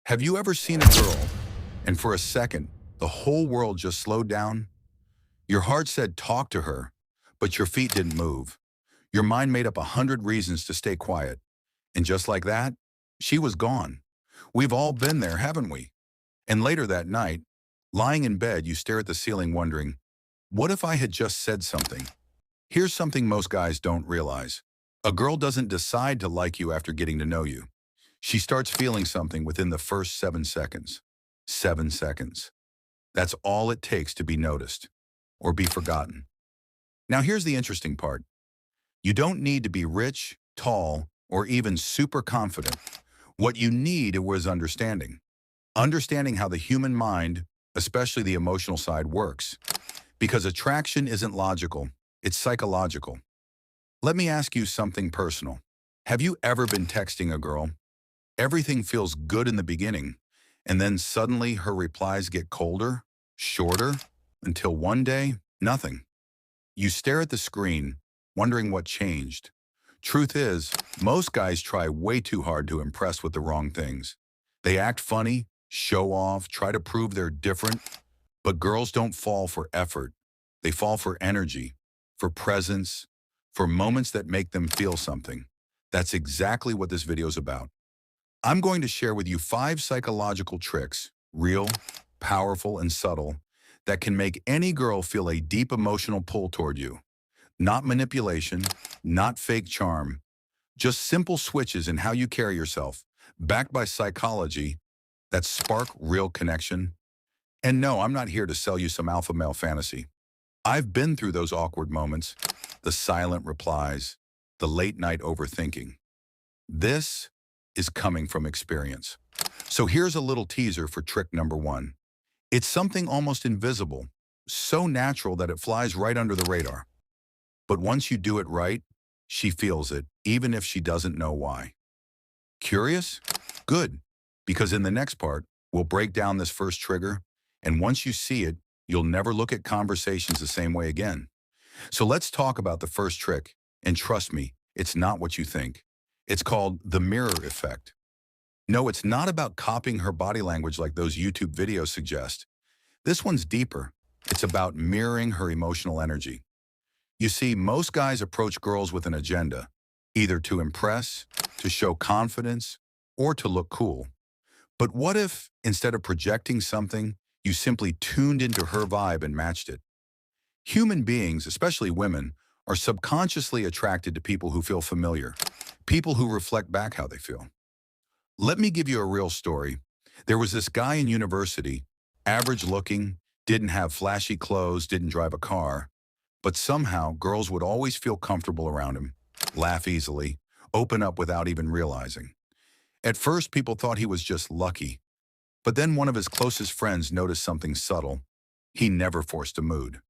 Have you ever seen a girl, and for a second, the whole world just slowed down? Your heart said talk to her, but your feet didn't move. Your mind made up 100 reasons to stay quiet. And just like that, she was gone. We've all been there, haven't we? And later that night, lying in bed, you stare at the ceiling wondering, what if I had just said something? Here's something most guys don't realize. A girl doesn't decide to like you after getting to know you. She starts feeling something within the first 7 seconds. 7 seconds. That's all it takes to be noticed or be forgotten. Now here's the interesting part. You don't need to be rich, tall, or even super confident. What you need is understanding. Understanding how the human mind, especially the emotional side, works. Because attraction isn't logical, it's psychological. Let me ask you something personal. Have you ever been texting a girl? Everything feels good in the beginning, and then suddenly her replies get colder, shorter, until one day, nothing. You stare at the screen, wondering what changed. Truth is, most guys try way too hard to impress with the wrong things. They act funny, show off, try to prove they're different, but girls don't fall for effort. They fall for energy, for presence, for moments that make them feel something. That's exactly what this video is about. I'm going to share with you 5 psychological tricks, real, powerful, and subtle, that can make any girl feel a deep emotional pull toward you. Not manipulation, not fake charm, just simple switches in how you carry yourself, backed by psychology that spark real connection. And no, I'm not here to sell you some alpha male fantasy. I've been through those awkward moments, the silent replies, the late night overthinking. This is coming from experience. So here's a little teaser for trick number 1. It's something almost invisible, so natural that it flies right under the radar. But once you do it right, she feels it, even if she doesn't know why. Curious? Good, because in the next part, we'll break down this first trigger, and once you see it, you'll never look at conversations the same way again. So let's talk about the first trick, and trust me, it's not what you think. It's called the mirror effect. No, it's not about copying her body language like those YouTube videos suggest. This one's deeper. It's about mirroring her emotional energy. You see, most guys approach girls with an agenda, either to impress, to show confidence, or to look cool. But what if, instead of projecting something, you simply tuned into her vibe and matched it? Human beings, especially women, are subconsciously attracted to people who feel familiar, people who reflect back how they feel. Let me give you a real story. There was this guy in university, average looking, didn't have flashy clothes, didn't drive a car, but somehow girls would always feel comfortable around him, laugh easily, open up without even realizing. At first, people thought he was just lucky, but then one of his closest friends noticed something subtle. He never forced a mood.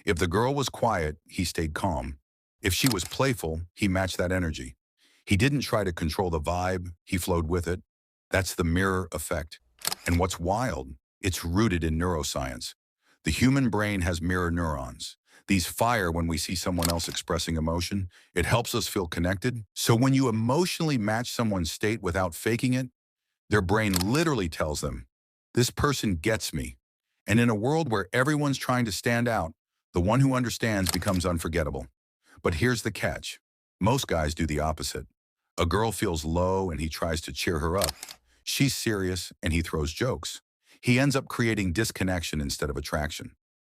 If the girl was quiet, he stayed calm. If she was playful, he matched that energy. He didn't try to control the vibe, he flowed with it. That's the mirror effect. And what's wild, it's rooted in neuroscience. The human brain has mirror neurons. These fire when we see someone else expressing emotion. It helps us feel connected. So when you emotionally match someone's state without faking it, their brain literally tells them, this person gets me. And in a world where everyone's trying to stand out, the one who understands becomes unforgettable. But here's the catch. Most guys do the opposite. A girl feels low and he tries to cheer her up. She's serious and he throws jokes. He ends up creating disconnection instead of attraction.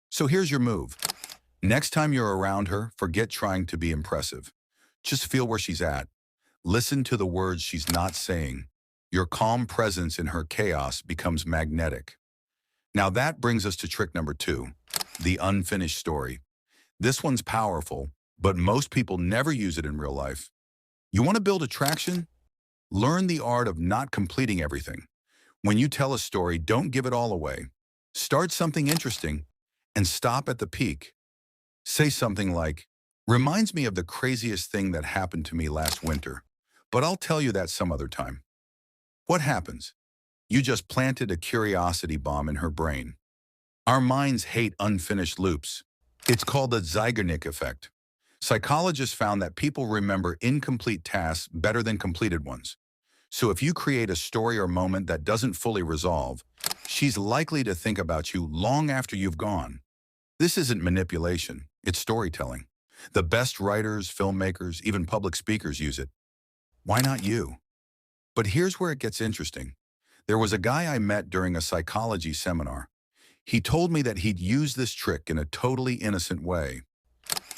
So here's your move. Next time you're around her, forget trying to be impressive. Just feel where she's at. Listen to the words she's not saying. Your calm presence in her chaos becomes magnetic. Now that brings us to trick number 2, the unfinished story. This one's powerful, but most people never use it in real life. You want to build attraction? Learn the art of not completing everything. When you tell a story, don't give it all away. Start something interesting and stop at the peak. Say something like, reminds me of the craziest thing that happened to me last winter, but I'll tell you that some other time. What happens? You just planted a curiosity bomb in her brain. Our minds hate unfinished loops. It's called the Zeigarnik effect. Psychologists found that people remember incomplete tasks better than completed ones. So if you create a story or moment that doesn't fully resolve, she's likely to think about you long after you've gone. This isn't manipulation, it's storytelling. The best writers, filmmakers, even public speakers use it. Why not you? But here's where it gets interesting. There was a guy I met during a psychology seminar. He told me that he'd used this trick in a totally innocent way.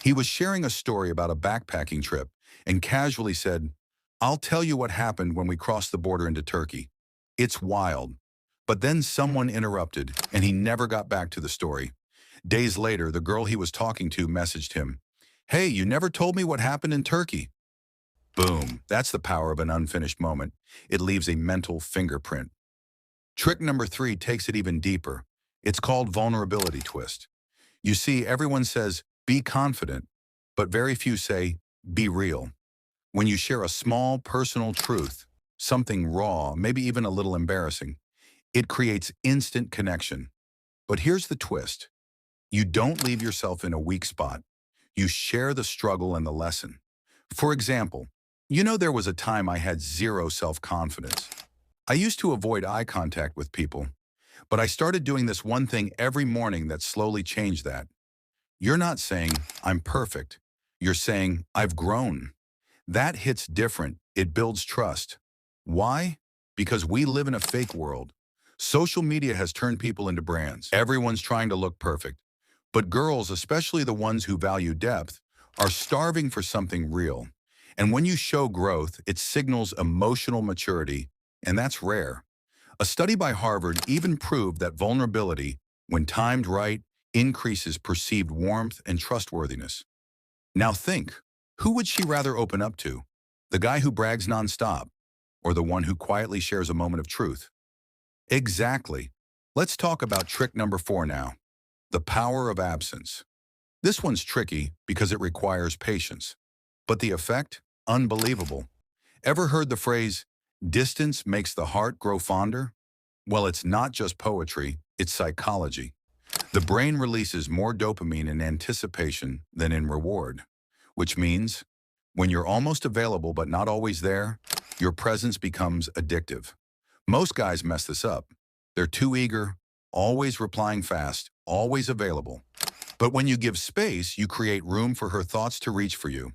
He was sharing a story about a backpacking trip and casually said, "I'll tell you what happened when we crossed the border into Turkey. It's wild." But then someone interrupted and he never got back to the story. Days later, the girl he was talking to messaged him, "Hey, you never told me what happened in Turkey." Boom, that's the power of an unfinished moment. It leaves a mental fingerprint. Trick number 3 takes it even deeper. It's called vulnerability twist. You see, everyone says, be confident, but very few say, be real. When you share a small personal truth, something raw, maybe even a little embarrassing, it creates instant connection. But here's the twist. You don't leave yourself in a weak spot. You share the struggle and the lesson. For example, there was a time I had zero self-confidence. I used to avoid eye contact with people, but I started doing this one thing every morning that slowly changed that. You're not saying, I'm perfect. You're saying, I've grown. That hits different. It builds trust. Why? Because we live in a fake world. Social media has turned people into brands. Everyone's trying to look perfect. But girls, especially the ones who value depth, are starving for something real. And when you show growth, it signals emotional maturity, and that's rare. A study by Harvard even proved that vulnerability, when timed right, increases perceived warmth and trustworthiness. Now think, who would she rather open up to? The guy who brags nonstop, or the one who quietly shares a moment of truth? Exactly. Let's talk about trick number 4 now. The power of absence. This one's tricky because it requires patience. But the effect? Unbelievable. Ever heard the phrase, distance makes the heart grow fonder? Well, it's not just poetry, it's psychology. The brain releases more dopamine in anticipation than in reward, which means when you're almost available but not always there, your presence becomes addictive. Most guys mess this up. They're too eager, always replying fast, always available. But when you give space, you create room for her thoughts to reach for you.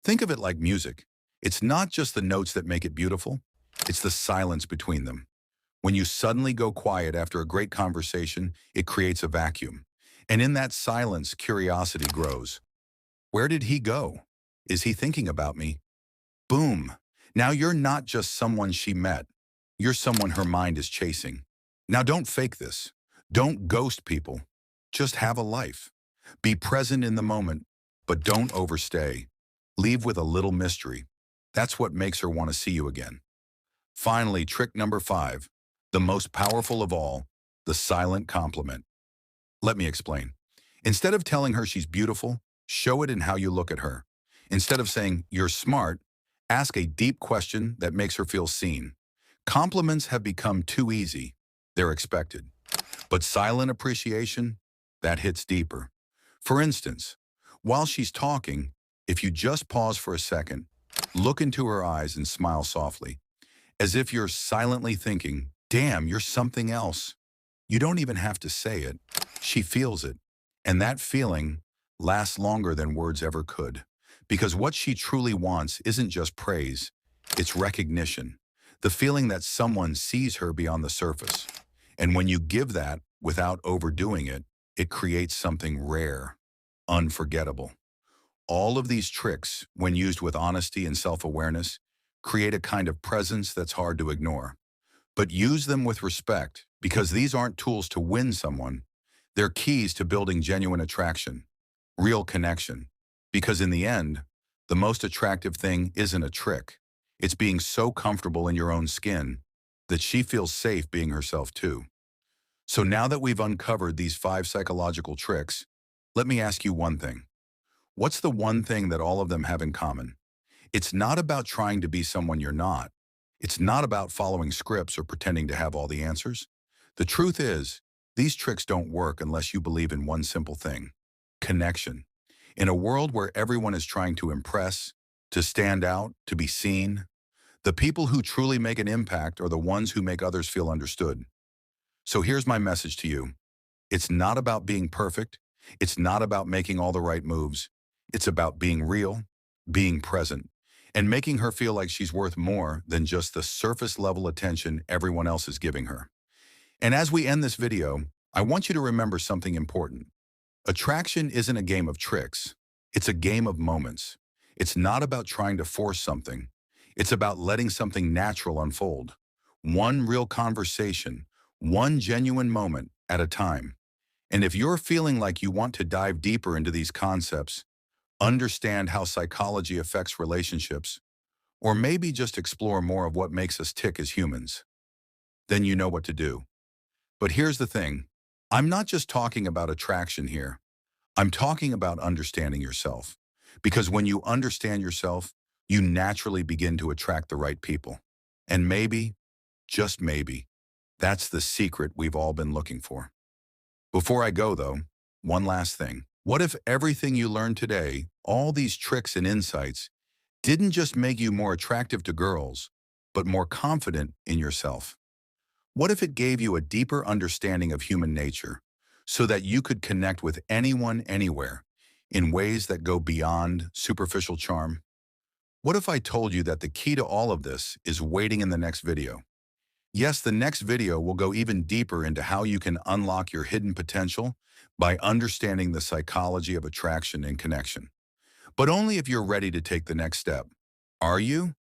Think of it like music. It's not just the notes that make it beautiful, it's the silence between them. When you suddenly go quiet after a great conversation, it creates a vacuum. And in that silence, curiosity grows. Where did he go? Is he thinking about me? Boom. Now you're not just someone she met. You're someone her mind is chasing. Now don't fake this. Don't ghost people. Just have a life. Be present in the moment, but don't overstay. Leave with a little mystery. That's what makes her want to see you again. Finally, trick number 5, the most powerful of all, the silent compliment. Let me explain. Instead of telling her she's beautiful, show it in how you look at her. Instead of saying, you're smart, ask a deep question that makes her feel seen. Compliments have become too easy. They're expected. But silent appreciation, that hits deeper. For instance, while she's talking, if you just pause for a second, look into her eyes and smile softly, as if you're silently thinking, damn, you're something else. You don't even have to say it. She feels it. And that feeling lasts longer than words ever could. Because what she truly wants isn't just praise, it's recognition. The feeling that someone sees her beyond the surface. And when you give that without overdoing it, it creates something rare, unforgettable. All of these tricks, when used with honesty and self-awareness, create a kind of presence that's hard to ignore. But use them with respect, because these aren't tools to win someone. They're keys to building genuine attraction, real connection. Because in the end, the most attractive thing isn't a trick. It's being so comfortable in your own skin that she feels safe being herself too. So now that we've uncovered these 5 psychological tricks, let me ask you one thing. What's the one thing that all of them have in common? It's not about trying to be someone you're not. It's not about following scripts or pretending to have all the answers. The truth is, these tricks don't work unless you believe in one simple thing: connection. In a world where everyone is trying to impress, to stand out, to be seen, The people who truly make an impact are the ones who make others feel understood. So here's my message to you. It's not about being perfect. It's not about making all the right moves. It's about being real, being present, and making her feel like she's worth more than just the surface level attention everyone else is giving her. And as we end this video, I want you to remember something important. Attraction isn't a game of tricks. It's a game of moments. It's not about trying to force something. It's about letting something natural unfold. One real conversation, one genuine moment at a time. And if you're feeling like you want to dive deeper into these concepts, understand how psychology affects relationships, or maybe just explore more of what makes us tick as humans, then you know what to do. But here's the thing. I'm not just talking about attraction here. I'm talking about understanding yourself. Because when you understand yourself, you naturally begin to attract the right people. And maybe, just maybe, that's the secret we've all been looking for. Before I go, though, one last thing. What if everything you learned today, all these tricks and insights, didn't just make you more attractive to girls, but more confident in yourself? What if it gave you a deeper understanding of human nature so that you could connect with anyone, anywhere, in ways that go beyond superficial charm? What if I told you that the key to all of this is waiting in the next video? Yes, the next video will go even deeper into how you can unlock your hidden potential by understanding the psychology of attraction and connection. But only if you're ready to take the next step. Are you?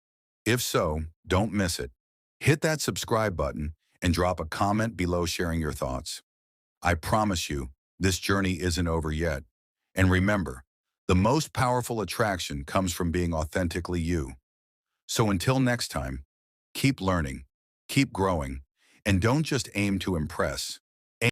If so, don't miss it. Hit that subscribe button and drop a comment below sharing your thoughts. I promise you, this journey isn't over yet. And remember, the most powerful attraction comes from being authentically you. So until next time, keep learning, keep growing, and don't just aim to impress.